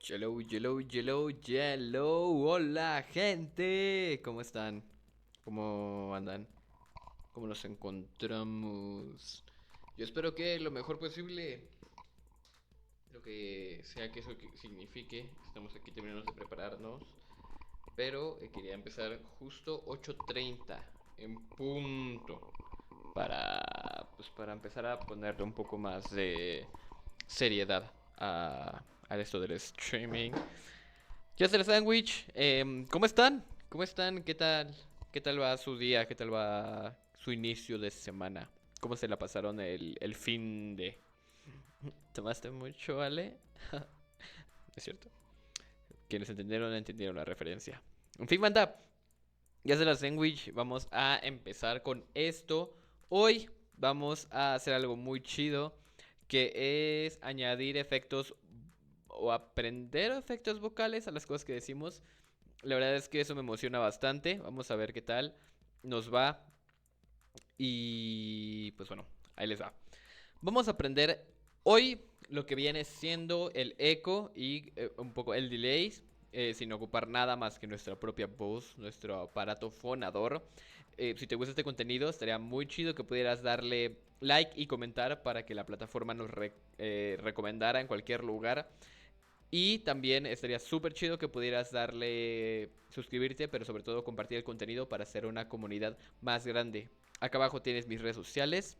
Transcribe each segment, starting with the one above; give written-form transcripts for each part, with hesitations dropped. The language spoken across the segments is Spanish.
Hello, hello, hello, hello. Hola, gente. ¿Cómo están? ¿Cómo andan? ¿Cómo nos encontramos? Yo espero que lo mejor posible, lo que sea que eso signifique. Estamos aquí terminando de prepararnos, pero quería empezar justo 8:30 en punto para empezar a ponerle un poco más de seriedad a esto del streaming. Ya el sándwich. ¿Cómo están? ¿Cómo están? ¿Qué tal? ¿Qué tal va su día? ¿Qué tal va su inicio de semana? ¿Cómo se la pasaron el fin de? ¿Tomaste mucho, Ale? Es cierto. Quienes entendieron la referencia. En fin, manda. Ya se la sándwich. Vamos a empezar con esto. Hoy vamos a hacer algo muy chido, que es añadir efectos o aprender efectos vocales a las cosas que decimos. La verdad es que eso me emociona bastante. Vamos a ver qué tal nos va. Y pues bueno, ahí les va. Vamos a aprender hoy lo que viene siendo el eco y un poco el delay. Sin ocupar nada más que nuestra propia voz, nuestro aparato fonador. Si te gusta este contenido, estaría muy chido que pudieras darle like y comentar para que la plataforma nos recomendara en cualquier lugar. Y también estaría súper chido que pudieras darle suscribirte, pero sobre todo compartir el contenido para hacer una comunidad más grande. Acá abajo tienes mis redes sociales.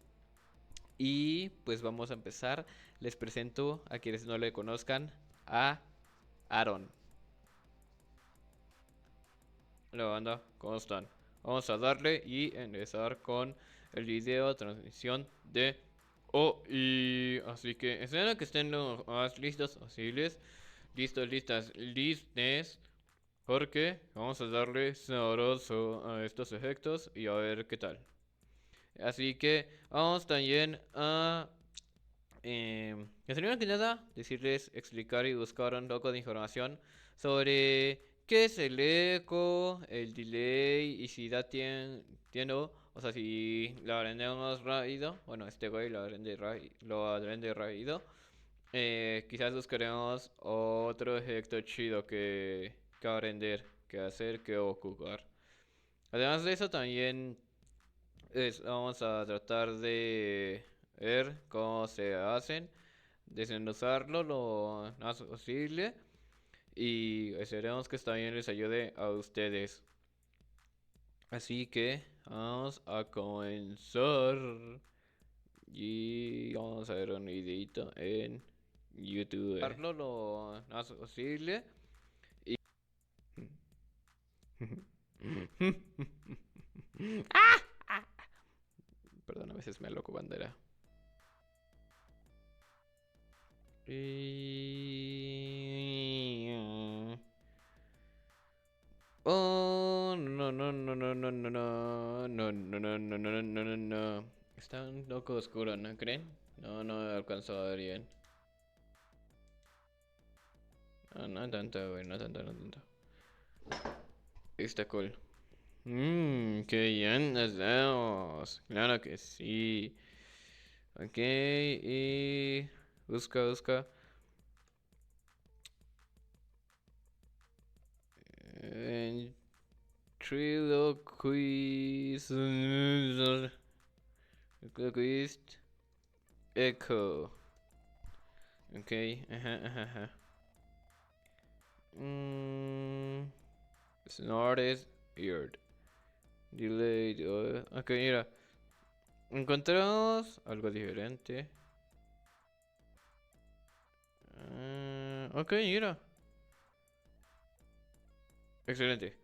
Y pues vamos a empezar. Les presento a quienes no le conozcan a Aaron. Hola banda, ¿cómo están? Vamos a darle y empezar con el video transmisión de hoy. Así que espero que estén lo más listos posibles. Listos, listas, listes. Porque vamos a darle sabroso a estos efectos y a ver qué tal. Así que vamos también a... primero que nada, decirles, explicar y buscar un poco de información sobre qué es el eco, el delay y si da tiempo, o sea, si lo aprendemos rápido, bueno, este güey lo aprende rápido, quizás buscaremos otro efecto chido que aprender, que hacer, que ocupar. Además de eso, también vamos a tratar de ver cómo se hacen, desmenuzarlo lo más posible y esperemos que también les ayude a ustedes. Así que vamos a comenzar y vamos a ver un videito en YouTube. Hacerlo lo más posible y... Perdón, a veces me aloco bandera. Y... Oh, no, no, no, no, no, no, no, no, no, no, no, no, no, no, no. Está un poco oscuro, ¿no creen? No, no alcanzo a ver bien. No, no tanto, güey, no tanto, no tanto. Está cool. Qué bien nos vemos. Claro que sí. Ok, y... Busca, busca. Ventriloquist. Ventriloquist. Echo. Ok, ajá, ajá, ajá. Snorted Eared. Delayed. Ok, mira. Encontramos algo diferente. Ok, mira. Excelente.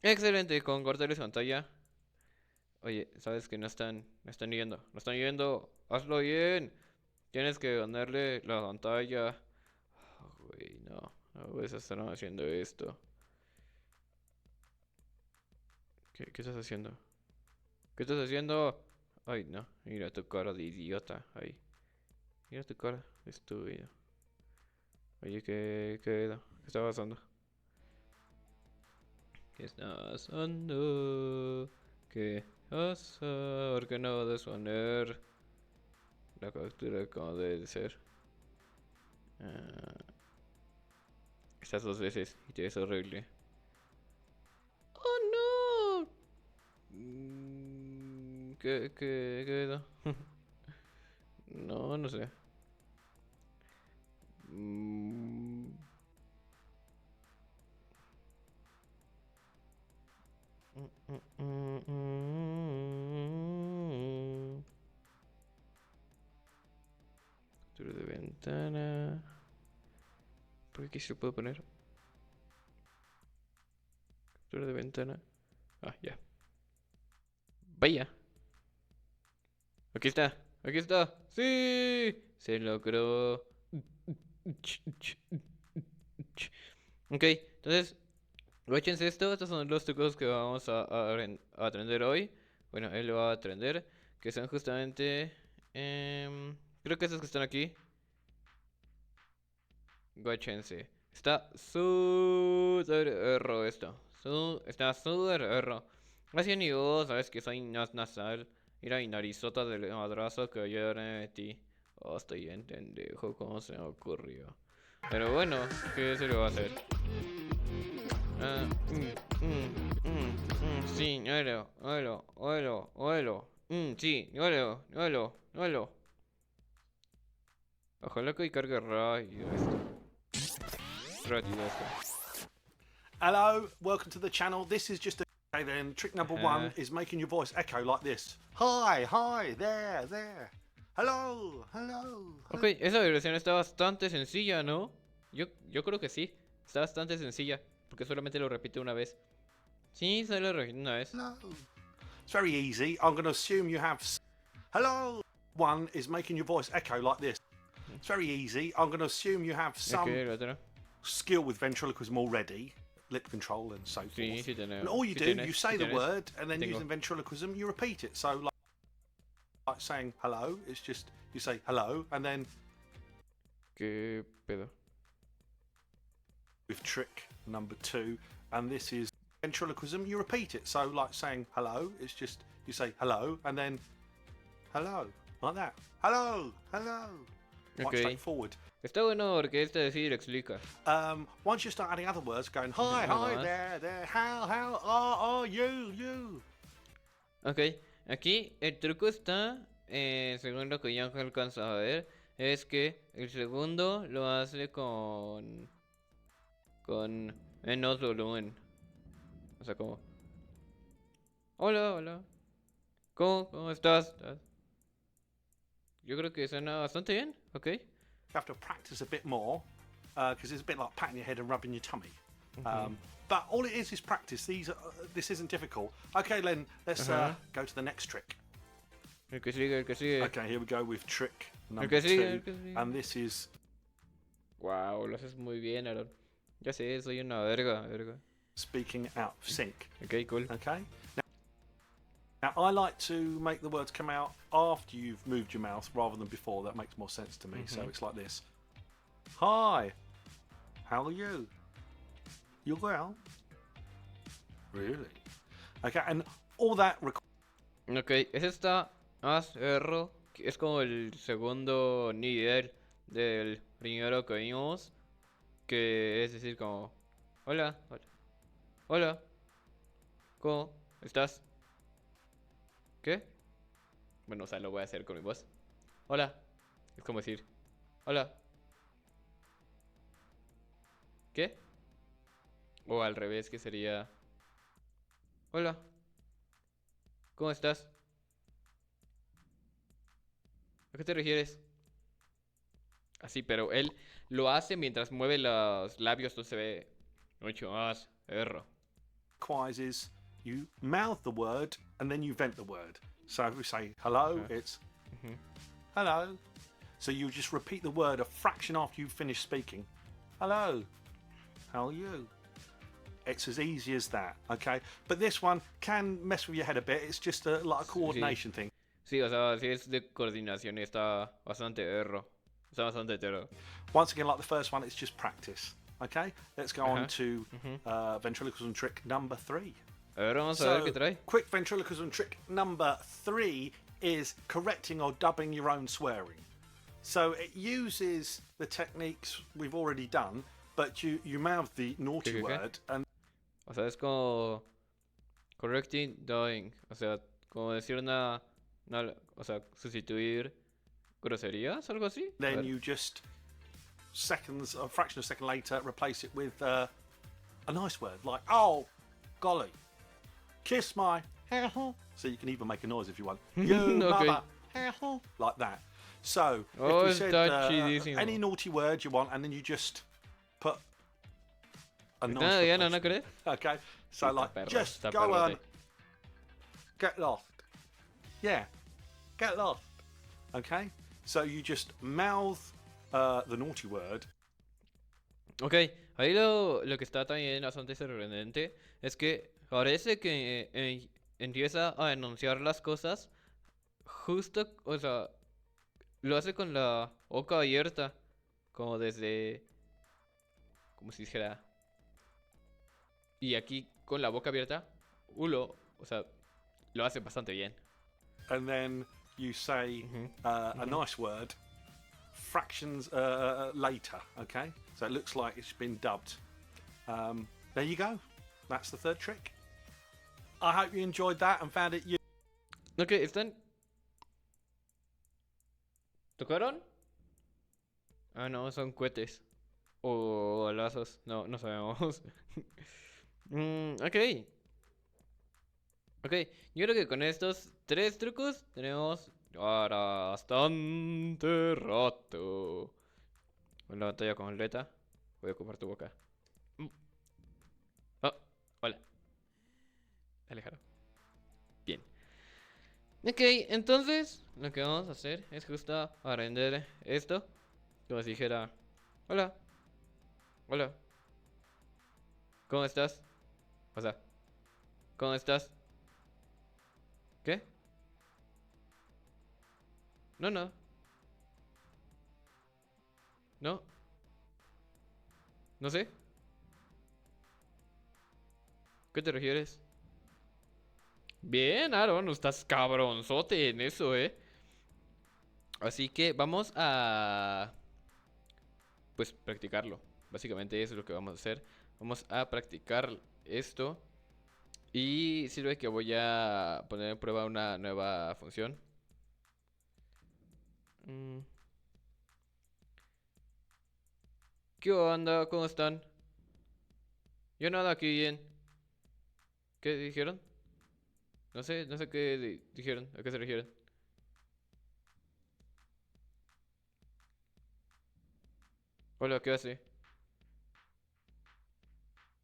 Excelente, con cortarles pantalla. Oye, sabes que no están yendo. No están yendo. Hazlo bien. Tienes que ponerle la pantalla. Güey, no. No puedes estar haciendo esto. ¿Qué estás haciendo? ¿Qué estás haciendo? Ay, no. Mira tu cara de idiota. Ahí. Mira tu cara de estúpido. Oye, ¿qué está pasando? ¿Qué está pasando? ¿Qué pasa? ¿Por qué no puedes poner la captura como debe de ser? Ah, estás 2 veces y te ves horrible. ¡Oh, no! ¿Qué es eso? No, no sé. Mm, Captura de ventana. ¿Por qué aquí se puede poner? Captura de ventana. Ah, ya. Vaya. Aquí está. Aquí está. Sí. Se logró. Ok, entonces, guáchense esto. Estos son los trucos que vamos a aprender hoy. Bueno, él lo va a aprender. Que son justamente. Creo que esos que están aquí. Guáchense. Está súper erro esto. Está súper erro. Así ni vos sabes que soy nasal. Mira mi narizota del madrazo que ayer me metí. Oh, estoy en pendejo, ¿cómo se me ocurrió? Pero bueno, ¿qué se le va a hacer? Ah, sí, oelo. Sí, oelo. Ojalá que hoy cargue rápido esto. Rápido esto. Hello, welcome to the channel. This is just a... Okay then, trick number one is making your voice echo like this. Hi, there. Hello. Ok, esa versión está bastante sencilla, ¿no? Yo creo que sí. Está bastante sencilla. Porque solamente lo repite una vez. Sí, solo lo repite una vez. Hello. It's very easy. I'm going to assume you have... Hello. One is making your voice echo like this. It's very easy. I'm going to assume you have some Ok, el otro. skill with ventriloquism already. Lip control and so Sí, forth. sí tenemos. And all you Sí do, tienes, you say sí the tienes. word, and then Tengo. using ventriloquism, you repeat it. So like saying hello, it's just, you say hello, and then ¿Qué pedo? with trick number two, and this is ventriloquism, you repeat it. So like saying hello, it's just, you say hello, and then hello, like that. Hello. Quite Ok. straightforward. Está bueno porque este decir explica. Once you start adding other words, going hi, Algo hi más. there, how are you? Ok, aquí el truco está, según lo que yo alcanzo a ver, es que el segundo lo hace con menos volumen. O sea, como, hola, ¿cómo estás? Yo creo que suena bastante bien, ok. You have to practice a bit more because it's a bit like patting your head and rubbing your tummy. But all it is practice. This isn't difficult. Okay, Len, let's go to the next trick. El que sigue. Okay, here we go with trick number que sigue, two, el que sigue. and this is Wow, lo haces muy bien, Aaron. Ya sé, soy una verga. speaking out of sync. Ok, cool. Okay. Now, I like to make the words come out after you've moved your mouth rather than before. That makes more sense to me. So it's like this. Hi. How are you? You well? Really? Okay, and all that Ok, ese está más erro. Es como el segundo nivel del primero que vimos. Que es decir, como: hola, ¿cómo estás? ¿Qué? Bueno, o sea, lo voy a hacer con mi voz. Hola. Es como decir: hola. ¿Qué? O al revés, que sería: hola, ¿cómo estás? ¿A qué te refieres? Así, pero él lo hace mientras mueve los labios, entonces se ve mucho más erro. requires is you mouth the word and then you vent the word. So if we say hello, it's hello. So you just repeat the word a fraction after you finish speaking. Hello. How are you? It's as easy as that, okay? But this one can mess with your head a bit. It's just like a coordination thing. Sí, o sea, si es de coordinación está bastante erro. Está bastante hetero. Once again, like the first one, it's just practice. Okay, let's go on to ventriloquism trick number three. A ver, vamos a ver qué trae. Quick ventriloquism trick number three is correcting or dubbing your own swearing. So it uses the techniques we've already done, but you mouth the naughty ¿Qué? word, and O sea, es como correcting doing. O sea, como decir o sea, sustituir groserías, algo así. A then ver. you just a fraction of a second later, replace it with a nice word like, oh, golly, kiss my. So you can even make a noise if you want. You Ok. mother. Like that. So Oh, if we said está chidísimo. any naughty word you want, and then you just put a nice Nada, Diana, ¿no replacement. crees? Okay. So Está like, perro, just está go perrote. on, get lost. Yeah, get lost. Okay. So you just mouth the naughty word. Ok, ahí lo que está también bastante sorprendente es que parece que empieza a enunciar las cosas justo, o sea, lo hace con la boca abierta, como desde, como si dijera, y aquí con la boca abierta, o sea, lo hace bastante bien. And then you say a nice word fractions later. Okay, so it looks like it's been dubbed. There you go. That's the third trick. I hope you enjoyed that and found it useful. Ok, ¿están? ¿Tocaron? Ah, no, son cohetes. O balazos, no sabemos. Ok. Ok, yo creo que con estos 3 trucos tenemos para bastante rato. Con la batalla completa. Voy a ocupar tu boca. Oh, hola. Alejaro. Bien. Ok, entonces lo que vamos a hacer es justo aprender esto. Como si dijera, hola, hola, ¿cómo estás? O sea, ¿cómo estás? ¿Qué? No. No. No sé. ¿Qué te refieres? Bien, Aaron, estás cabronzote en eso, ¿eh? Así que vamos a... Pues practicarlo. Básicamente eso es lo que vamos a hacer. Vamos a practicar esto. Y sirve que voy a poner en prueba una nueva función. ¿Qué onda? ¿Cómo están? Yo nada aquí bien. ¿Qué dijeron? No sé qué dijeron, a qué se refieren. Hola, ¿qué hace?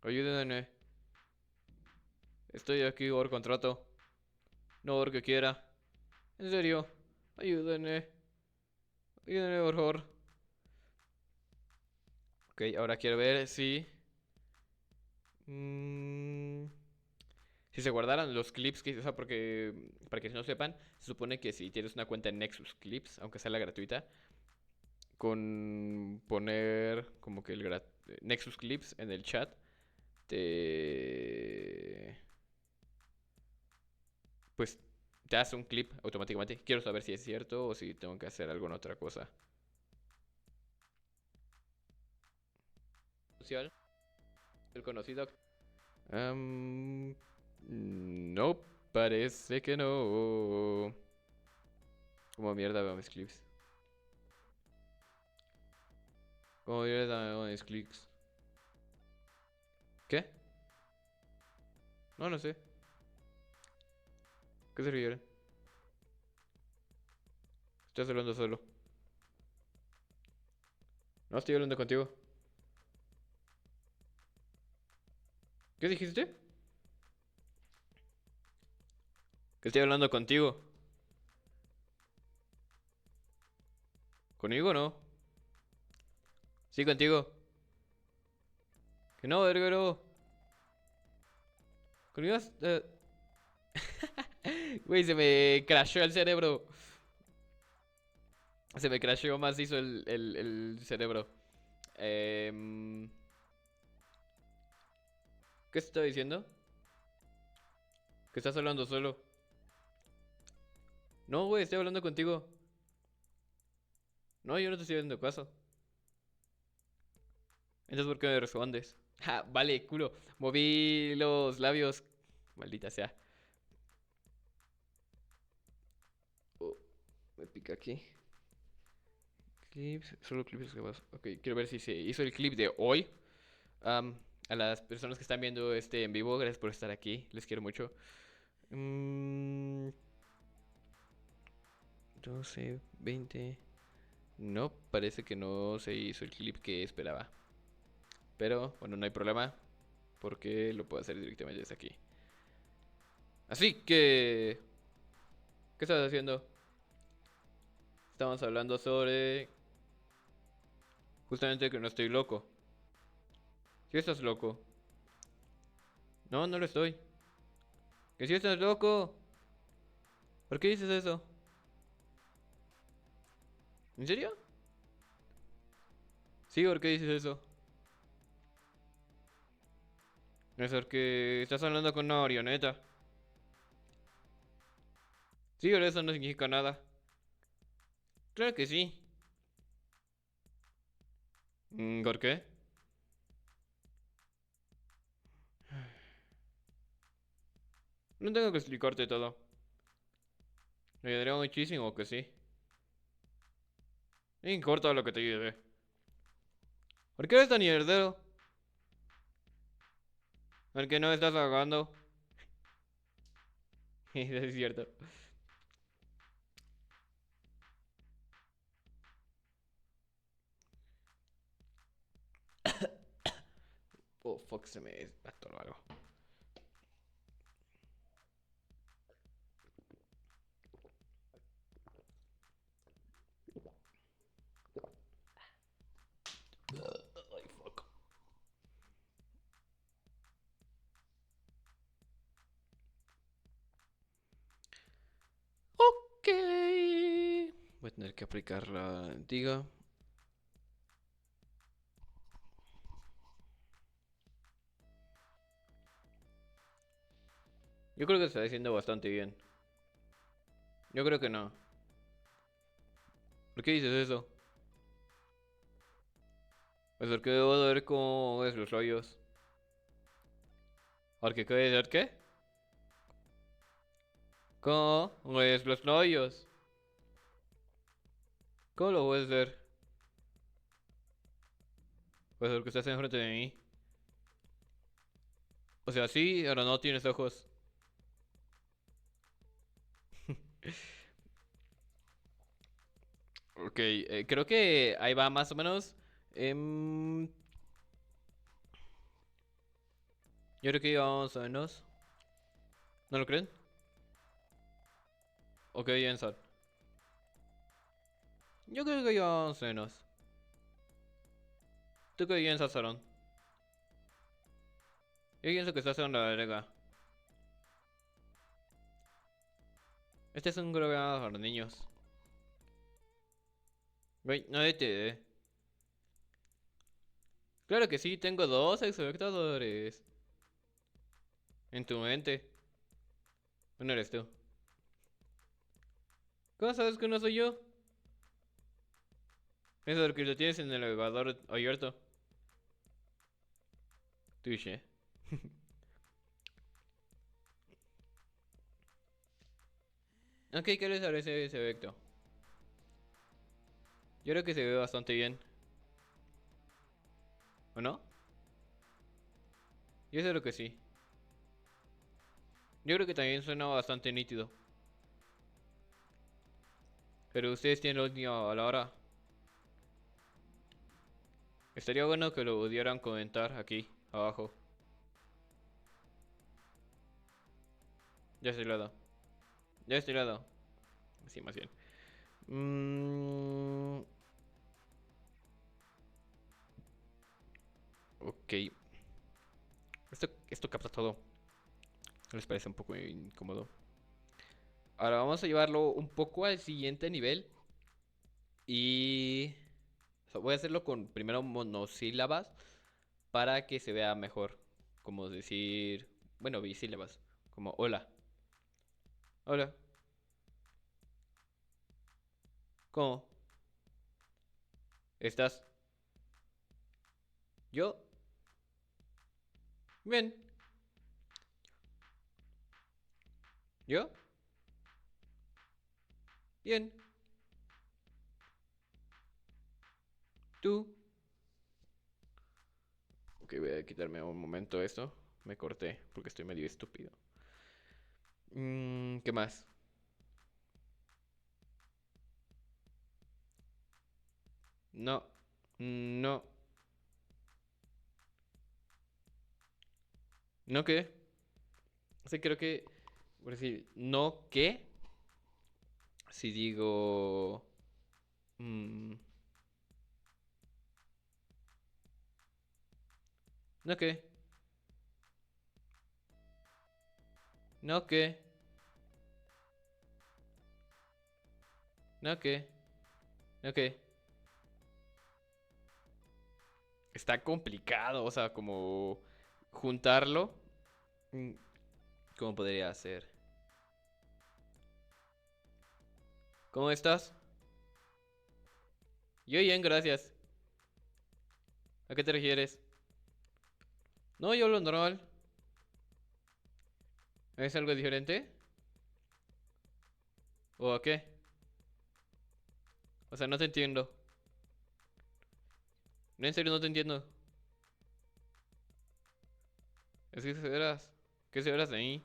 Ayúdenme. Estoy aquí por contrato. No porque quiera. En serio. Ayúdenme. Ayúdenme, por favor. Ok, ahora quiero ver si... si se guardaran los clips que... O sea, porque... Para que no sepan, se supone que si tienes una cuenta en Nexus Clips, aunque sea la gratuita, con poner como que Nexus Clips en el chat, te... Pues te hace un clip automáticamente. Quiero saber si es cierto o si tengo que hacer alguna otra cosa. Social. El conocido. No, parece que no. Como mierda veo mis clips. Como mierda veo mis clips. ¿Qué? No sé. ¿Qué se refiere? Estás hablando solo. No estoy hablando contigo. ¿Qué dijiste? Que estoy hablando contigo. ¿Conmigo no? Sí, contigo. Que no, verguero. Conmigo. Güey, se me crashó el cerebro. Se me crashó más hizo el cerebro. ¿Qué se está diciendo? Que estás hablando solo. No, güey, estoy hablando contigo. No, yo no te estoy dando caso. Entonces, ¿por qué me respondes? Ja, vale, culo. Moví los labios. Maldita sea. Oh, me pica aquí. Clips, solo clips grabados. Ok, quiero ver si se hizo el clip de hoy. Am, a las personas que están viendo este en vivo, gracias por estar aquí. Les quiero mucho. 12, 20. No, parece que no se hizo el clip que esperaba. Pero, bueno, no hay problema. Porque lo puedo hacer directamente desde aquí. Así que... ¿Qué estás haciendo? Estamos hablando sobre... Justamente que no estoy loco. Si estás loco. No, no lo estoy. Que si estás loco. ¿Por qué dices eso? ¿En serio? Sí, ¿por qué dices eso? Es porque estás hablando con una marioneta. Sí, pero eso no significa nada. Claro que sí. ¿Por qué? No tengo que explicarte todo. Me ayudaría muchísimo que sí. No importa lo que te ayude. ¿Por qué eres tan mierdero? ¿Por qué no estás ahogando? Es cierto. Oh, fuck, se me atoró algo. Ay, fuck. Ok. Voy a tener que aplicar la antigua. Yo creo que se está haciendo bastante bien. Yo creo que no. ¿Por qué dices eso? Pues porque debo de ver cómo es los rollos. ¿Porque qué decir qué? ¿Cómo es los rollos? ¿Cómo lo puedes ver? Pues porque estás enfrente de mí. O sea, sí, pero no tienes ojos. Ok, creo que ahí va más o menos. Yo creo que ya vamos a menos. ¿No lo creen? Ok, piensan. Yo creo que ya vamos a menos. ¿Tú qué piensas, Aaron? Yo pienso que estás en la verga. Este es un programa para niños. Güey, nadie te ve. Claro que sí, tengo dos espectadores. En tu mente. Uno eres tú. ¿Cómo sabes que no soy yo? Es porque lo tienes en el elevador abierto. Touché. Ok, ¿qué les parece ese efecto? Yo creo que se ve bastante bien. ¿O no? Yo creo que sí. Yo creo que también suena bastante nítido. Pero ustedes tienen la última palabra. Estaría bueno que lo pudieran comentar aquí, abajo. Ya estoy lado. Ya estoy lado. Sí, más bien. Ok. Esto capta todo. ¿No les parece un poco incómodo? Ahora vamos a llevarlo un poco al siguiente nivel. Y... o sea, voy a hacerlo con primero monosílabas para que se vea mejor. Como decir... Bueno, bisílabas. Como hola. Hola. ¿Cómo? ¿Estás? ¿Yo? Bien. ¿Yo? Bien. ¿Tú? Ok, voy a quitarme un momento esto. Me corté porque estoy medio estúpido. ¿Qué más? No. No. ¿No qué? O sea, creo que... Por decir, ¿no qué? Si digo... mm, ¿no qué? ¿No qué? ¿No qué? ¿No qué? Está complicado, o sea, como... Juntarlo. mm, ¿Cómo podría ser? ¿Cómo estás? Yo bien, gracias. ¿A qué te refieres? No, yo lo normal. ¿Es algo diferente? ¿O a qué? O sea, no te entiendo. No, en serio, no te entiendo. Es que se verás. ¿Qué se verás de mí?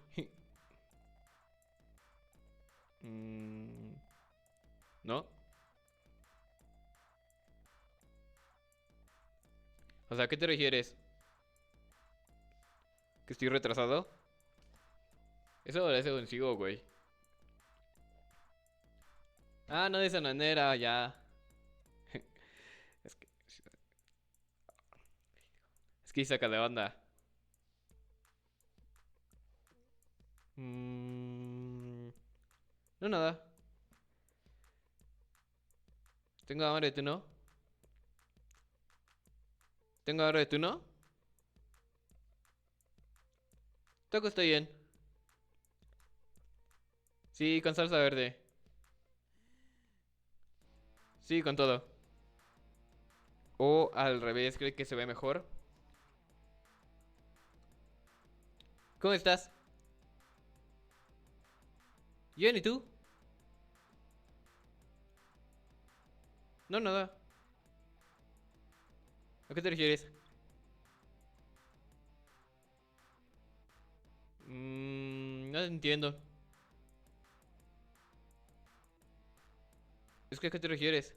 Mm, ¿No? O sea, ¿a qué te refieres? ¿Que estoy retrasado? Eso parece consigo, güey. Ah, no de esa manera, ya. Es que, es que saca de onda. Mm, no, nada. Tengo hambre, ¿tú no? Tengo hambre, ¿tú no? Taco está bien. Sí, con salsa verde. Sí, con todo. O al revés, creo que se ve mejor. ¿Cómo estás? Bien, ¿y tú? No, nada. ¿A qué te refieres? No entiendo. Es que ¿a qué te refieres?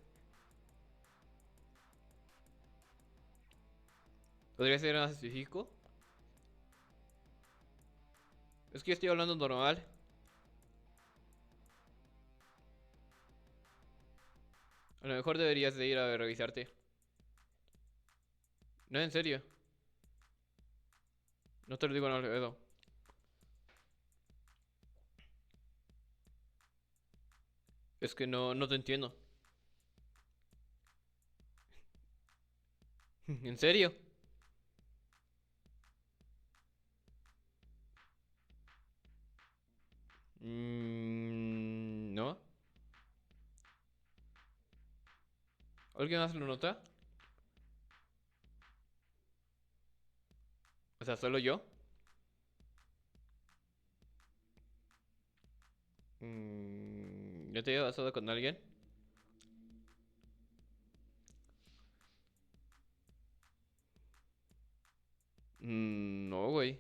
¿Podría ser más específico? Es que yo estoy hablando normal. A lo mejor deberías de ir a revisarte. No, en serio. No te lo digo, no lo veo. Es que no te entiendo. ¿En serio? No. ¿Alguien más lo nota? O sea, ¿solo yo? ¿Ya te había pasado con alguien? No, güey.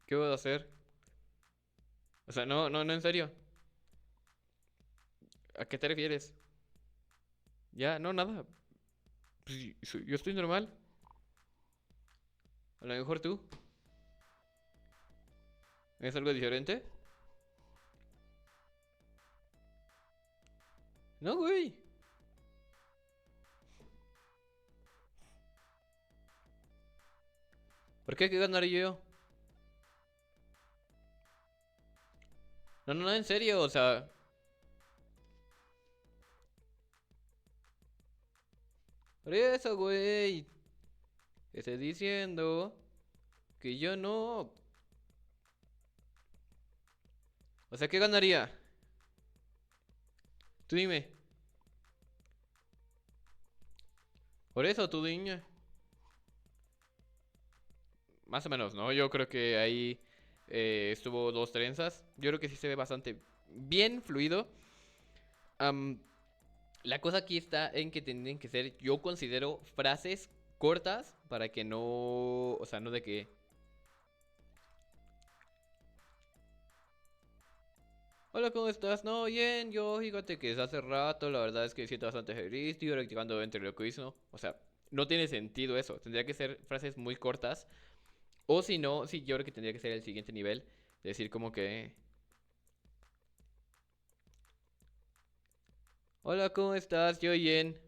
¿Qué voy a hacer? O sea, no, en serio. ¿A qué te refieres? Ya, no, nada. Pues, yo estoy normal. A lo mejor tú. ¿Es algo diferente? No, güey. ¿Por qué? ¿Qué ganaría yo? No, en serio, o sea. Por eso, güey. Estoy diciendo que yo no. O sea, ¿qué ganaría? Tú dime. Por eso, tu niña. Más o menos, ¿no? Yo creo que ahí estuvo dos trenzas. Yo creo que sí se ve bastante bien fluido. Am, la cosa aquí está en que tienen que ser, yo considero, frases cortas para que no, o sea, no de que... Hola, ¿cómo estás? No, bien, yo fíjate que desde hace rato, la verdad es que siento bastante feliz, estoy practicando ventriloquismo. O sea, no tiene sentido eso. Tendría que ser frases muy cortas. O si no, sí, yo creo que tendría que ser el siguiente nivel. Decir como que... Hola, ¿cómo estás? Yo bien.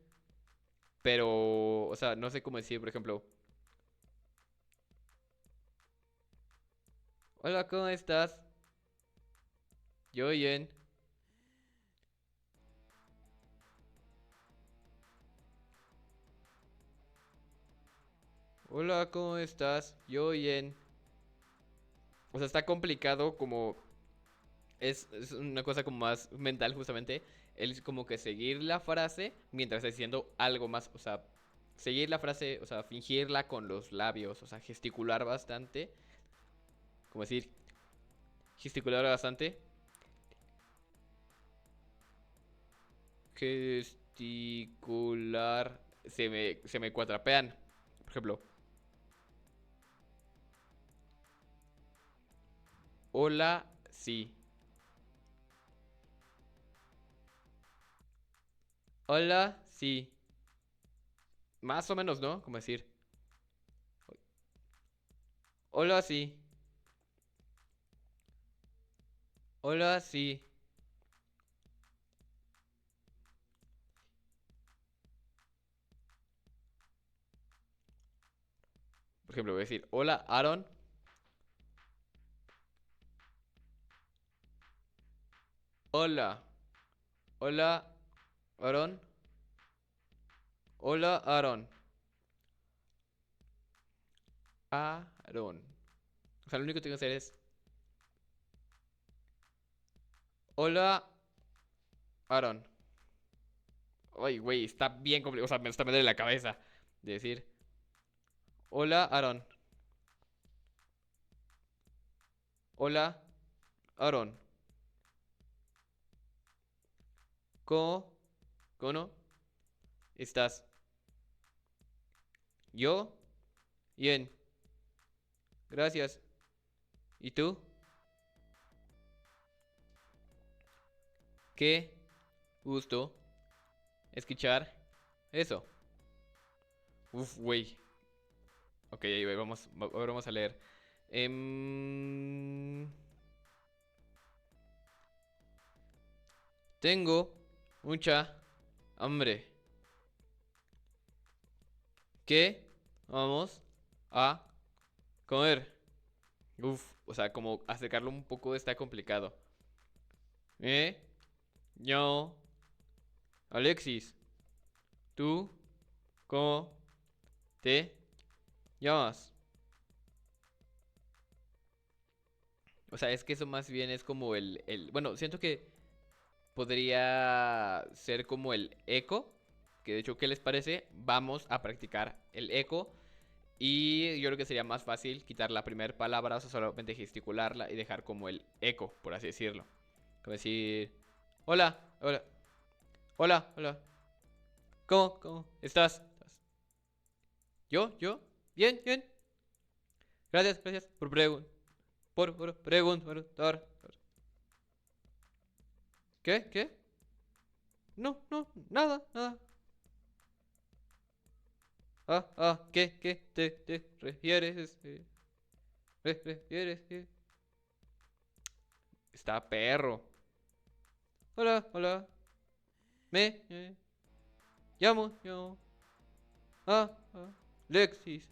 Pero, o sea, no sé cómo decir, por ejemplo... Hola, ¿cómo estás? Yo bien. Hola, ¿cómo estás? Yo bien. O sea, está complicado como... Es una cosa como más mental justamente. El como que seguir la frase mientras está diciendo algo más. O sea, seguir la frase, o sea, fingirla con los labios. O sea, gesticular bastante. Como decir, gesticular bastante. Gesticular. Se me cuatrapean. Por ejemplo, hola, sí. Hola, sí. Más o menos, ¿no? Como decir, hola, sí. Hola, sí. Por ejemplo, voy a decir, hola, Aaron. Hola. Hola, Aaron. Hola, Aaron. Aaron. O sea, lo único que tengo que hacer es, hola, Aaron. Ay, güey, está bien complicado. O sea, me está me duele la cabeza de decir, hola, Aaron. Hola, Aaron. ¿Cómo? ¿Cómo no? ¿Estás? Yo, bien. Gracias. ¿Y tú? Qué gusto escuchar eso. Uf, güey. Ok, ahí vamos, ahora vamos a leer. Em, Tengo mucha hambre. ¿Qué vamos a comer? Uf, o sea, como acercarlo un poco está complicado. ¿Eh? Yo, Alexis, ¿tú cómo te llamas? O sea, es que eso más bien es como bueno, siento que podría ser como el eco. Que de hecho, ¿qué les parece? Vamos a practicar el eco. Y yo creo que sería más fácil quitar la primera palabra, o sea, solamente gesticularla y dejar como el eco, por así decirlo. Como decir, hola, hola, hola, hola. ¿Cómo estás? ¿Yo? Bien, bien. Gracias por preguntar. ¿Qué? No, nada. ¿Qué te refieres? ¿Refieres? Está perro. Hola. Me llamo. Ah, Lexis.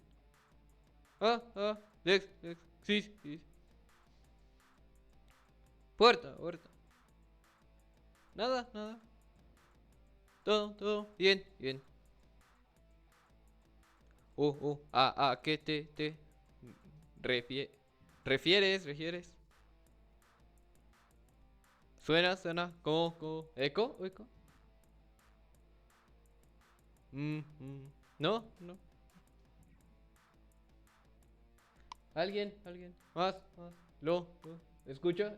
Lexis. Puerta. Nada. Todo bien. ¿Qué te refie- refieres? Suena, ¿cómo? ¿Eco? ¿Eco? Mm, mm. No, no. Alguien. Más. Lo. Escucha.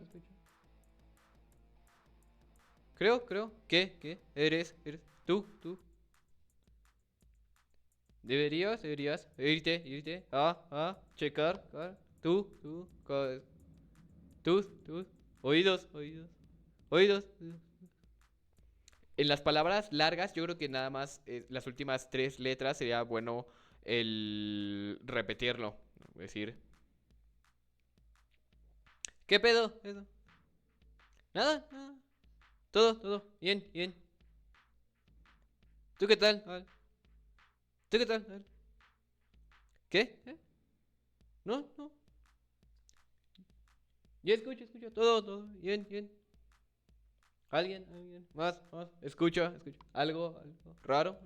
Creo. ¿Qué? Eres. Tú. Deberías irte. Checar. Tú. Tú. Oídos. En las palabras largas, yo creo que nada más las últimas tres letras sería bueno el repetirlo. Es decir, ¿qué pedo? Nada. Todo. Bien. ¿Tú qué tal? ¿Tú qué tal? ¿Qué? No. Ya escucho. Todo. Bien. Alguien. Más. Escucha. Algo. Raro.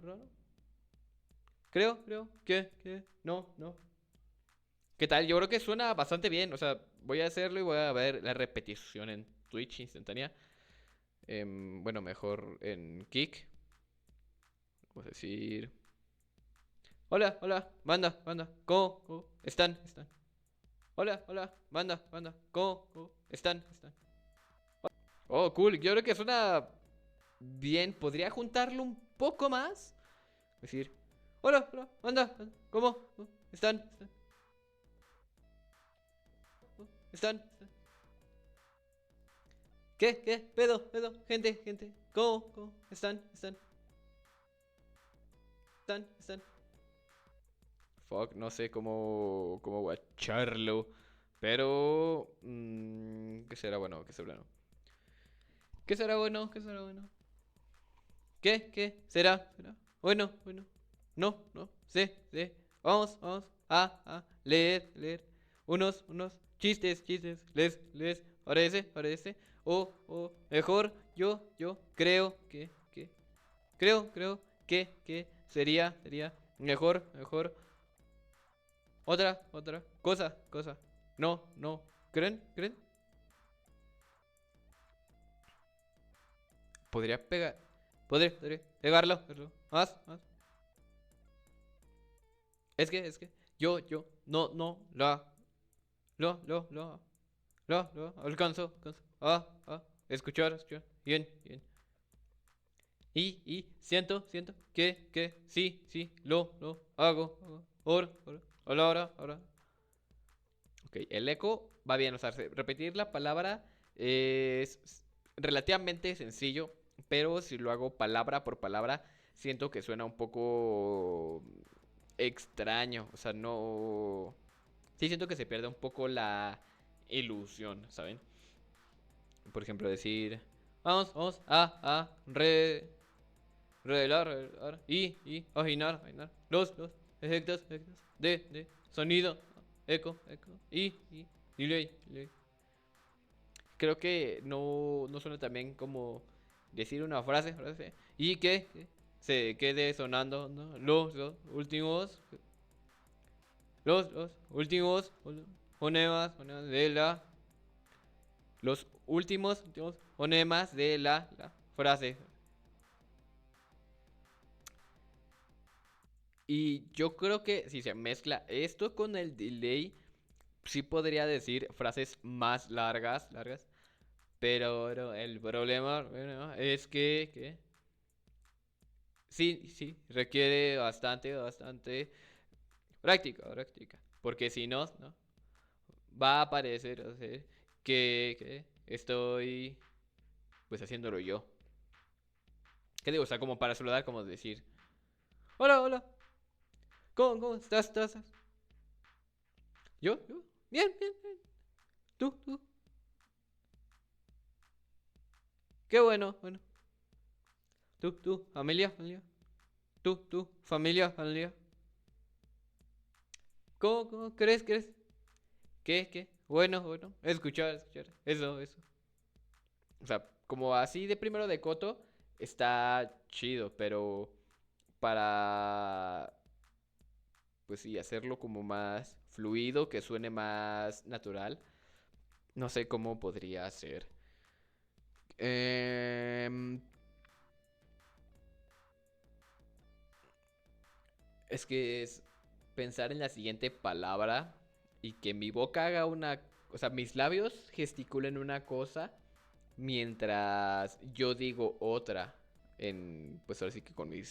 Creo. ¿Qué? No. ¿Qué tal? Yo creo que suena bastante bien. O sea, voy a hacerlo y voy a ver la repetición en Twitch instantánea. Bueno, mejor en Kick. Vamos a decir. Hola. Banda. ¿Cómo? Están. Hola. Banda. ¿Cómo? Están. Oh, cool. Yo creo que suena bien. Podría juntarlo un poco más. Decir. Hola. Banda. ¿Cómo? Están. Están. ¿Qué? Pedo. Gente. ¿Cómo? Están. Fuck, no sé cómo guacharlo. Pero. ¿Qué será bueno? ¿Qué será bueno? ¿Qué? ¿Será? Bueno. No. Sé. Vamos. Leer. Unos chistes. Les. Parece. O. Mejor. Yo. Creo que. Creo que sería. Mejor. Otra. Cosa. No. ¿Creen? Podría pegar. Podría pegarlo. Más. Es que. Yo. No. Lo. Alcanzo. Escuchar. Bien. Y siento que sí. Lo hago. Ahora. Ok, el eco va bien, o sea, repetir la palabra es relativamente sencillo, pero si lo hago palabra por palabra, siento que suena un poco extraño, o sea, no. Sí, siento que se pierde un poco la ilusión, ¿saben? Por ejemplo, decir, vamos a revelar y afinar los efectos de sonido, eco y delay. Creo que no suena también como decir una frase y que se quede sonando, ¿no? Los últimos fonemas de la los últimos fonemas de la frase. Y yo creo que si se mezcla esto con el delay, sí podría decir frases más largas. Pero el problema, bueno, es que sí, requiere bastante práctica. Porque si no, va a parecer, o sea, que estoy pues haciéndolo yo. ¿Qué digo? O sea, como para saludar, como decir, hola, ¿cómo estás? ¿Yo? Bien. ¿Tú? Qué bueno. ¿Tú? ¿Familia? ¿Tú? ¿Familia? ¿Cómo crees? ¿Qué? Bueno. Escuchar. Eso. O sea, como así de primero de coto, está chido, pero para, pues sí, hacerlo como más fluido, que suene más natural, no sé cómo podría ser. Em, Es que es pensar en la siguiente palabra y que mi boca haga una... O sea, mis labios gesticulen una cosa mientras yo digo otra. Pues ahora sí que con mi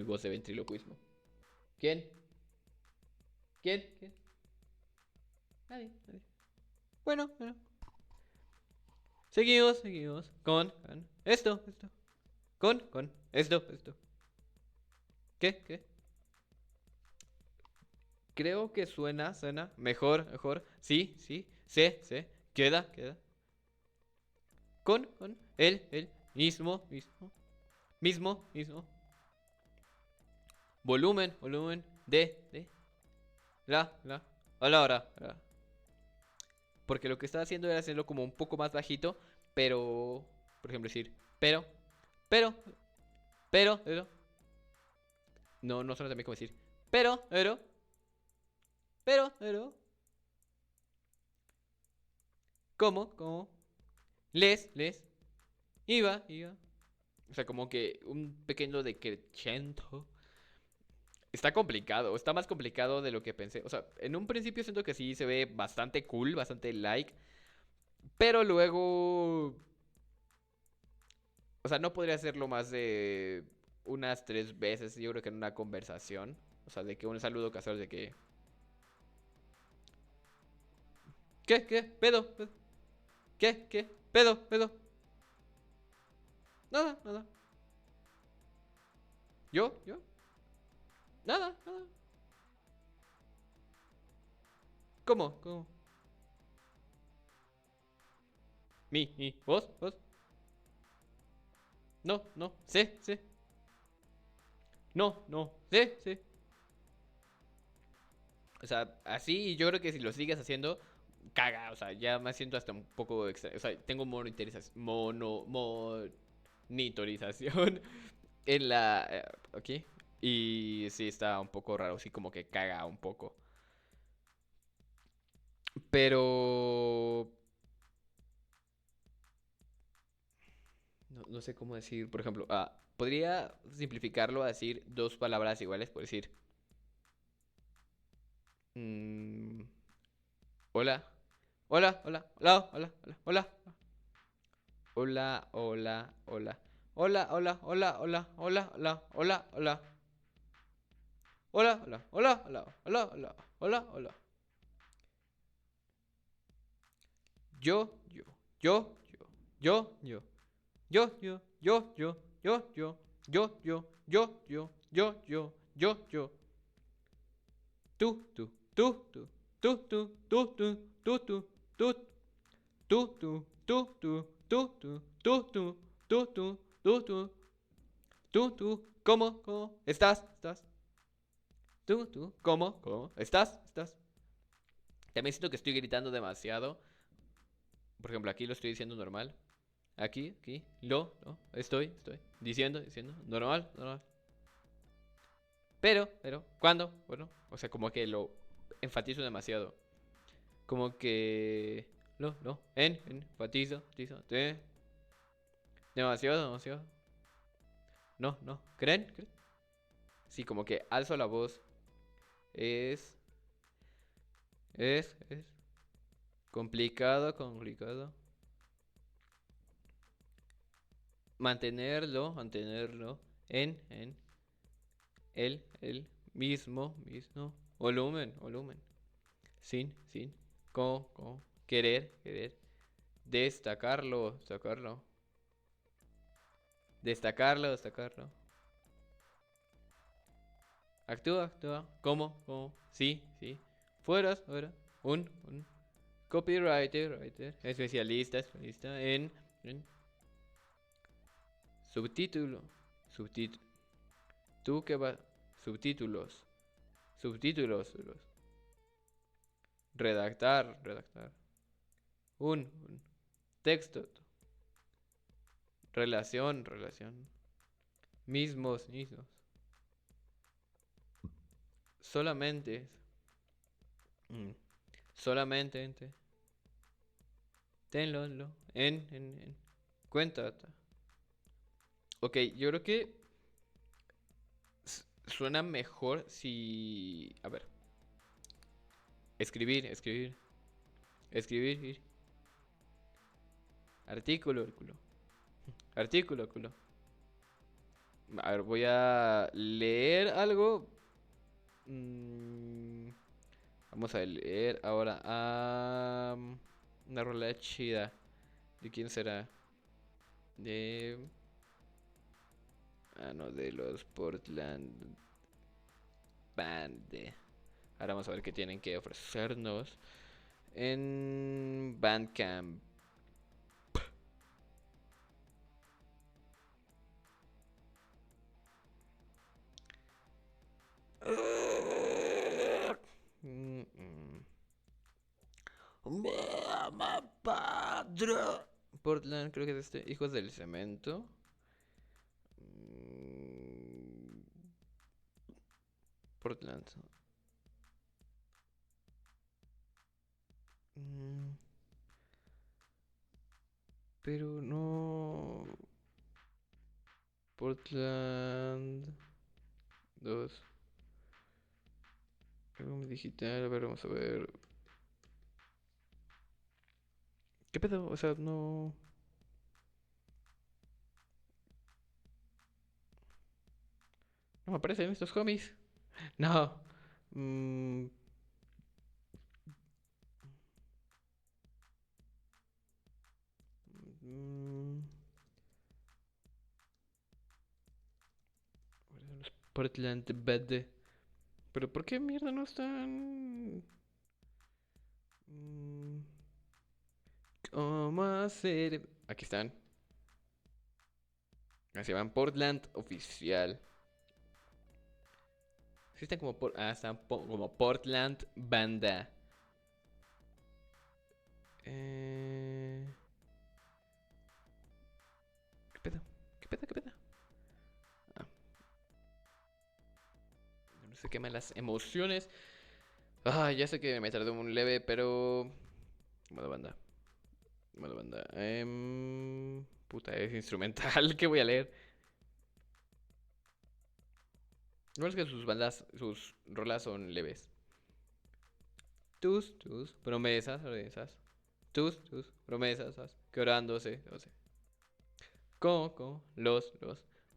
voz de ventriloquismo. ¿Quién? ¿Quién? ¿Quién? Nadie, nadie. Bueno. Seguimos. Con esto. Con esto. ¿Qué? Creo que suena. Mejor. Sí. Sé. Queda. Con. El. Mismo. Volumen. De. La. A la hora. Porque lo que estaba haciendo era hacerlo como un poco más bajito, pero, por ejemplo, decir, pero, pero. No suena también como decir, pero. ¿Cómo? Les. Iba. O sea, como que un pequeño decreciento. Está complicado, está más complicado de lo que pensé. O sea, en un principio siento que sí se ve bastante cool, bastante like. Pero luego... O sea, no podría hacerlo más de unas 3 veces, yo creo que en una conversación. O sea, de que un saludo casual de que... ¿Qué? ¿Pedo? ¿Qué? ¿Pedo? Nada. ¿Yo? Nada. ¿Cómo? ¿Vos? No. Sí. No. Sí. O sea, así yo creo que si lo sigues haciendo, caga. O sea, ya me siento hasta un poco extra. O sea, tengo monitorización en la... aquí. Y sí, está un poco raro. Sí, como que caga un poco. Pero... No sé cómo decir. Por ejemplo, podría simplificarlo a decir dos palabras iguales. Por decir... mm, hola. Hola. Hola. Hola. Hola. Yo, yo, yo, yo, yo, yo. Tú. ¿Cómo? ¿Estás? Tú. ¿Cómo? ¿Estás? También siento que estoy gritando demasiado. Por ejemplo, aquí lo estoy diciendo normal. Aquí. No. Estoy. Diciendo. Normal. Pero. ¿Cuándo? Bueno, o sea, como que lo enfatizo demasiado. Como que... No. Enfatizo. Demasiado. No. ¿Creen? Sí, como que alzo la voz. Es... Es complicado. Mantenerlo en el mismo volumen. Sin, querer, destacarlo. Destacarlo. Actúa. ¿Cómo? Sí. Fuera. Un copywriter, especialista en subtítulo. ¿Tú qué vas? Subtítulos. Redactar. Un texto. Relación. Mismos. Solamente. mm, Solamente. Tenlo. En cuenta. Ok, yo creo que suena mejor si... A ver. Escribir, escribir. Escribir. Artículo, artículo. Artículo, artículo. A ver, voy a leer algo. Vamos a leer ahora. Una rola chida. ¿De quién será? De... Ah, no, de los Portland Band. Ahora vamos a ver qué tienen que ofrecernos en Bandcamp. Portland, creo que es este. Hijos del Cemento. Portland. Pero no. Portland 2. Álbum digital. A ver, vamos a ver. ¿Qué pedo? O sea, no. No me aparecen estos homies. No. Mm, mm, los Portland Bad. Pero ¿por qué mierda no están? ¿Cómo hacer? Aquí están. Así van Portland oficial. Sí están como están como Portland Banda. ¿Qué pedo? ¿Qué pedo? ¿Qué pedo? No se queman las emociones. Ya sé que me tardé un leve, pero... Modo banda. Modo banda. Puta, es instrumental. ¿Qué voy a leer? No es que sus bandas, sus rolas son leves. Tus promesas, tus promesas, quebrándose, con los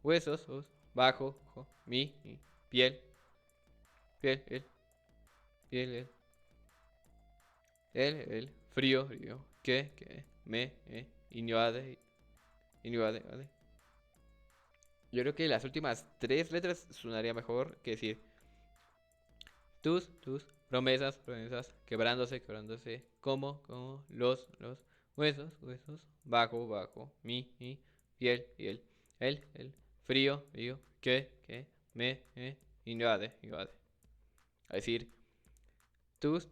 huesos, bajo, mi, piel, piel, el, frío, que, me, invade, vale. Yo creo que las últimas tres letras sonaría mejor que decir tus promesas, quebrándose, como, los huesos, bajo, mi, piel, el, frío, que, me, invade. A decir, tus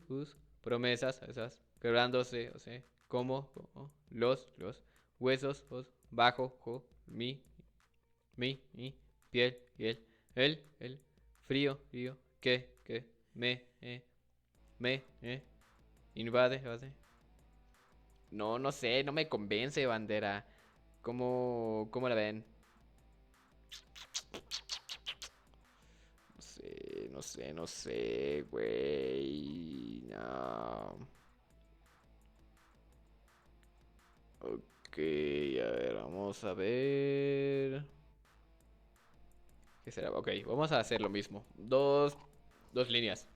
promesas, esas, quebrándose, como, los huesos, bajo, mi, piel, el, frío, que, me, invade. No, no sé, no me convence, bandera. ¿Cómo la ven? No sé, güey. No. Ok, a ver, vamos a ver. ¿Qué será? Ok, vamos a hacer lo mismo. Dos líneas.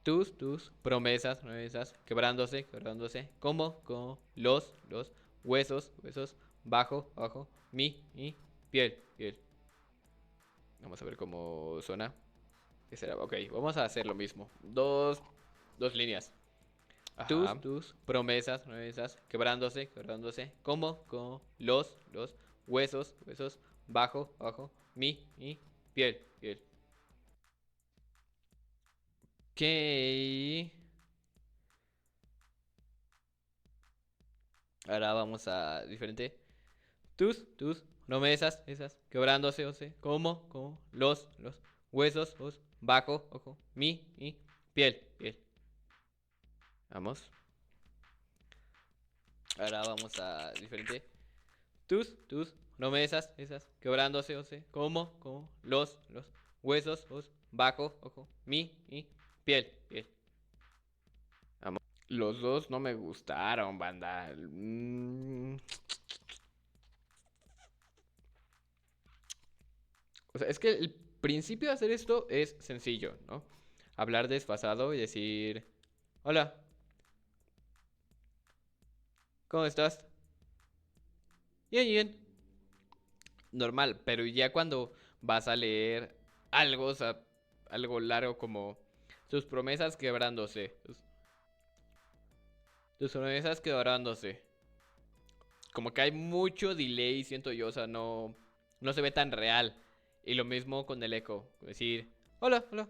Tus promesas, quebrándose, como los huesos, bajo, mi, piel. Vamos a ver cómo suena. ¿Qué será? Ok, vamos a hacer lo mismo. Dos líneas. Ajá. Tus promesas, quebrándose, como los huesos, bajo, mi, piel. Ok. Ahora vamos a diferente. Tus promesas, esas, quebrándose, como los huesos, bajo, mi, piel. Vamos. Ahora vamos a diferente. Tus promesas, esas, quebrándose, como los huesos, bajo, ojo, y piel, piel. Los dos no me gustaron, banda. O sea, es que el principio de hacer esto es sencillo, ¿no? Hablar desfasado y decir, hola, ¿cómo estás? Bien, bien. Normal, pero ya cuando vas a leer algo, o sea, algo largo como tus promesas quebrándose. Tus promesas quebrándose. Como que hay mucho delay, siento yo, o sea, no se ve tan real. Y lo mismo con el eco. Decir, hola, hola.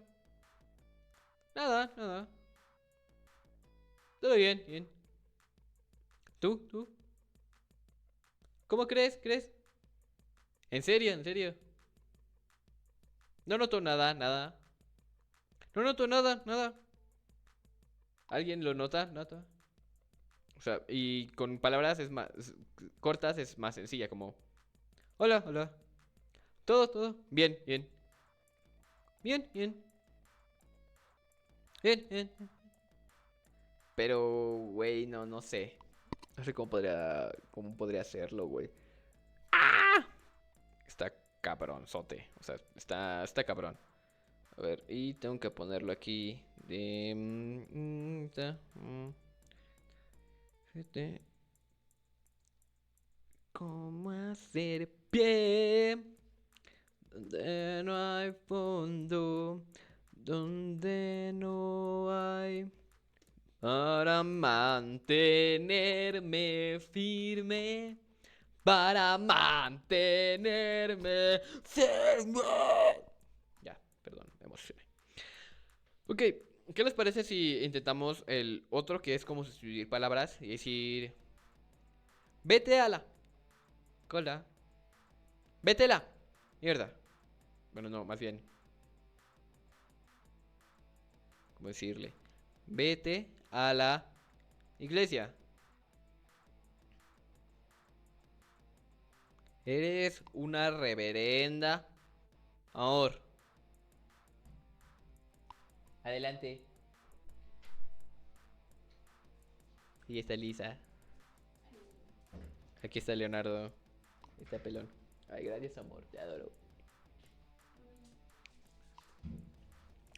Nada, nada. Todo bien, bien. ¿Tú? ¿Tú? ¿Cómo crees? ¿Crees? ¿En serio? ¿En serio? No noto nada, nada. No noto nada, nada. ¿Alguien lo nota? ¿Nota? O sea, y con palabras es más cortas es más sencilla, como hola, hola. Todo, todo. Bien, bien. Bien, bien. Bien, bien. Pero, güey, no sé. No sé cómo podría hacerlo, güey. ¡Ah! Está cabronzote. O sea, está cabrón. A ver, y tengo que ponerlo aquí. Fíjate. ¿Cómo hacer pie? Donde no hay fondo. Donde no hay. Para mantenerme firme. Para mantenerme firme. Ya, perdón, me emocioné. Ok, ¿qué les parece si intentamos el otro que es como sustituir palabras y decir... Vete a la cola. Vétela. Mierda. Bueno, no, más bien. ¿Cómo decirle? Vete a la iglesia. Eres una reverenda amor. Adelante. Y está Lisa. Aquí está Leonardo. Está pelón. Ay, gracias, amor. Te adoro.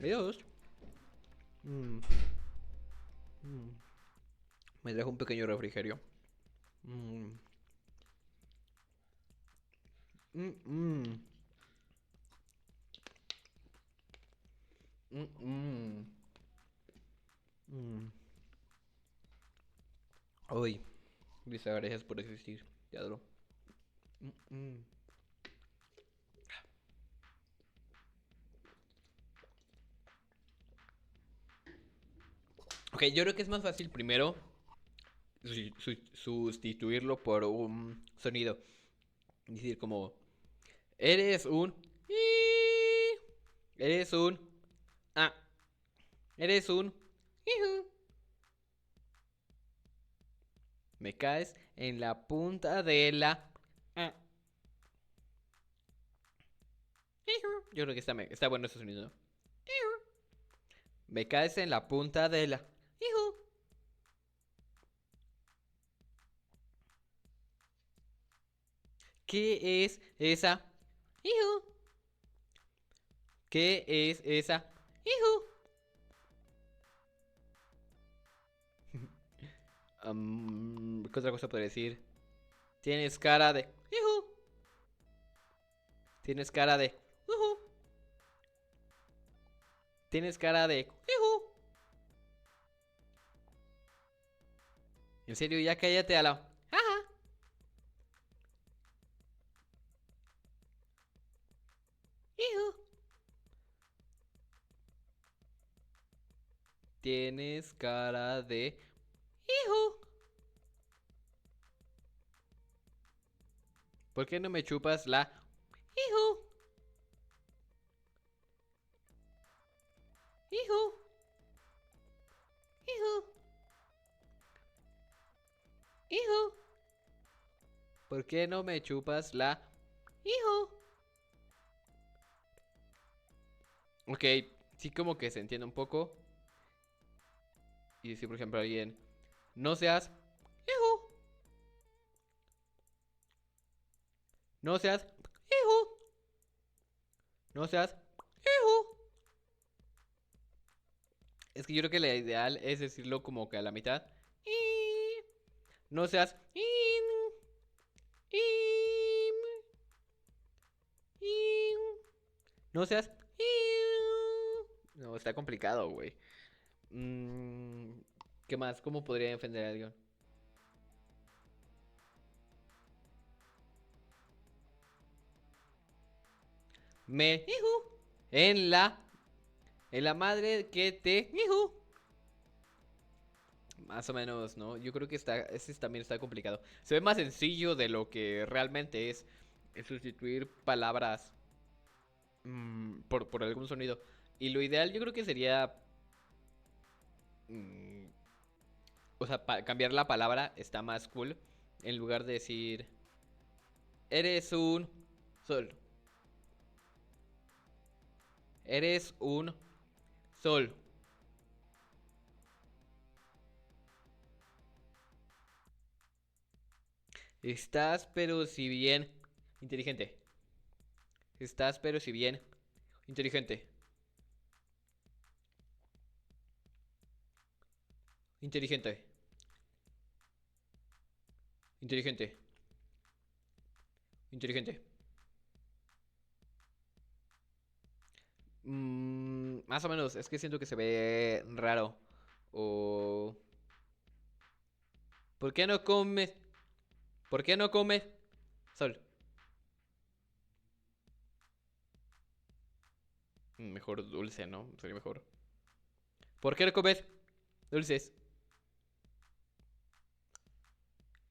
Adiós. Mm, mm. Me trajo un pequeño refrigerio. Mm, mm, mm. Mm, mm. Mm. Hoy, Lisa, gracias por existir. Te adoro. Mm, mm. Ok, yo creo que es más fácil primero sustituirlo por un sonido. Es decir, como, eres un... Eres un... Ah, eres un... Me caes en la punta de la... Ah. Yo creo que está bueno ese sonido, ¿no? Me caes en la punta de la... ¿Qué es esa? ¿Qué es esa? ¿Qué otra cosa podría decir? Tienes cara de... Tienes cara de... Tienes cara de... En serio, ya cállate a la... Tienes cara de... ¿Por qué no me chupas la... Hijo? Hijo. Hijo. Hijo. ¿Por qué no me chupas la... Hijo? Ok, sí como que se entiende un poco. Y decir, por ejemplo, a alguien, no seas hijo, no seas hijo, no seas hijo. Es que yo creo que la ideal es decirlo como que a la mitad. Y no seas im, im, no seas no, está complicado, güey. Mm, ¿Qué más? ¿Cómo podría defender a alguien? Me hijo en la madre que te hijo. Más o menos, ¿no? Yo creo que ese también está complicado. Se ve más sencillo de lo que realmente es sustituir palabras por algún sonido. Y lo ideal yo creo que sería, mm, o sea, cambiar la palabra está más cool. En lugar de decir, eres un sol. Eres un sol. Estás pero si bien inteligente. Estás pero si bien inteligente. Inteligente. Inteligente. Inteligente. Más o menos, es que siento que se ve raro. O... ¿Por qué no comes? ¿Por qué no comes? Sol. Mejor dulce, ¿no? Sería mejor. ¿Por qué no comes dulces?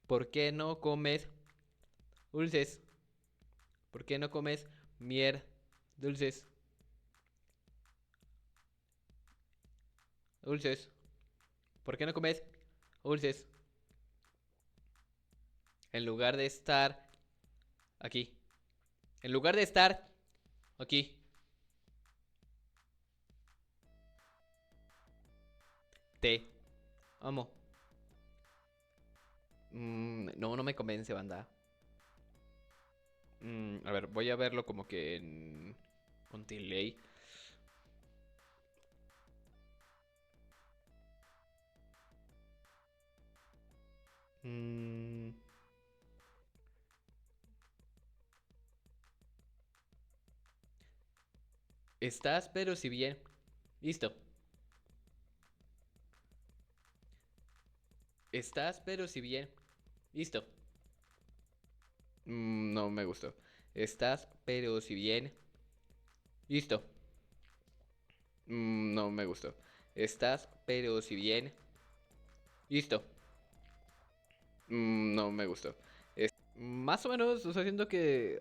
¿Por qué no comes dulces? ¿Por qué no comes miel dulces? Dulces. ¿Por qué no comes dulces? En lugar de estar aquí. En lugar de estar aquí. Te amo. No, no me convence, banda. A ver, voy a verlo como que con delay. Mm, Estás, pero si bien. Listo. Estás, pero si bien. Listo. No me gustó. Estás, pero si bien. Listo. No me gustó. Estás, pero si bien. Listo. No me gustó. Más o menos, o sea, siento que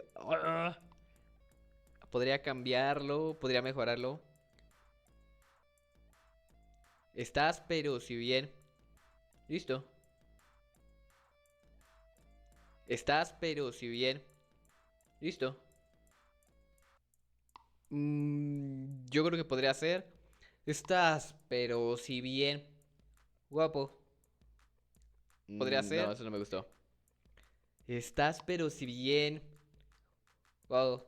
podría cambiarlo, podría mejorarlo. Estás, pero si bien. Listo. Estás, pero si bien. Listo. Yo creo que podría ser. Estás, pero si bien. Guapo. Podría No, ser. eso no me gustó. Estás, pero si bien. Wow.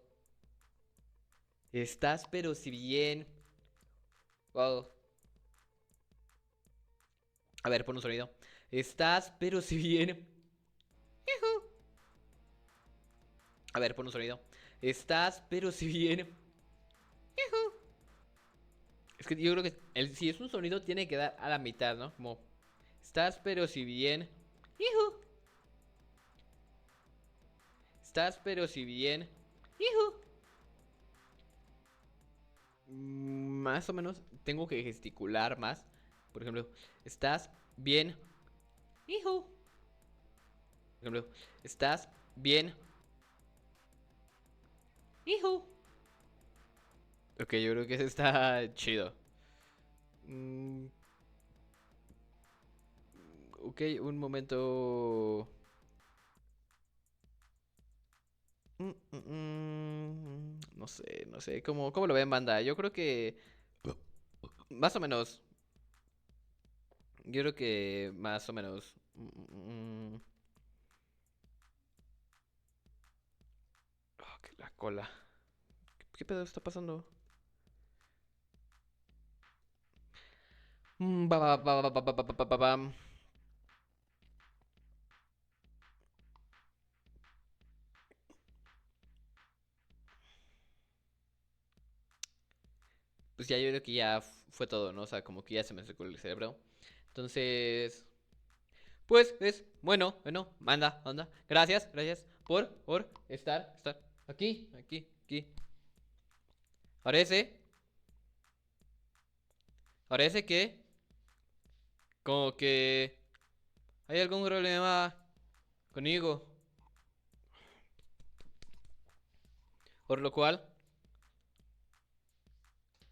Estás, pero si bien. Wow. A ver, pon un sonido. Estás, pero si bien. A ver, pon un sonido. Estás, pero si bien. Es que yo creo que si es un sonido, tiene que dar a la mitad, ¿no? Como. Estás, pero si bien. Estás, pero si bien. Más o menos tengo que gesticular más. Por ejemplo, estás bien. Hijo. Por ejemplo, estás bien. Hijo. Ok, yo creo que ese está chido. Mm, ok, un momento. No sé, no sé. ¿Cómo lo ven, banda? Yo creo que más o menos. Yo creo que más o menos. Oh, que la cola. ¿Qué pedo está pasando? Bam. Pues ya yo creo que ya fue todo, ¿no? O sea, como que ya se me secó el cerebro. Entonces, pues es bueno, anda. Gracias por estar aquí. Parece, parece que como que hay algún problema conmigo, por lo cual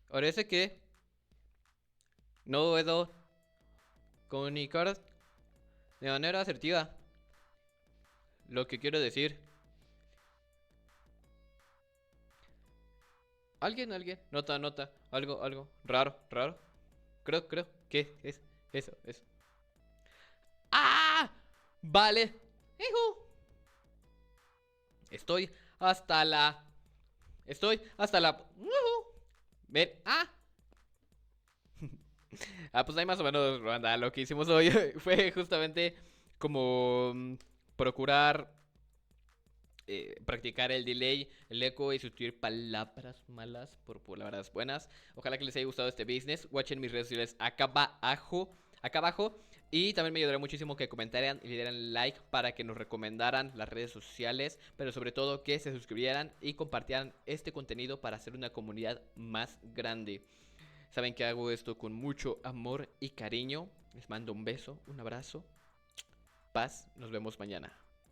parece que no puedo comunicar de manera asertiva lo que quiero decir. Alguien, nota, algo, raro. Creo que es eso. ¡Ah! Vale. Hijo. Estoy hasta la. Estoy hasta la. Ven. ¡Ah! Pues ahí más o menos, Ruanda. Lo que hicimos hoy fue justamente como procurar practicar el delay, el eco y sustituir palabras malas por palabras buenas. Ojalá que les haya gustado este business. Watchen mis redes sociales acá abajo. Y también me ayudaría muchísimo que comentaran y le dieran like para que nos recomendaran las redes sociales. Pero sobre todo que se suscribieran y compartieran este contenido para hacer una comunidad más grande. Saben que hago esto con mucho amor y cariño. Les mando un beso, un abrazo. Paz. Nos vemos mañana.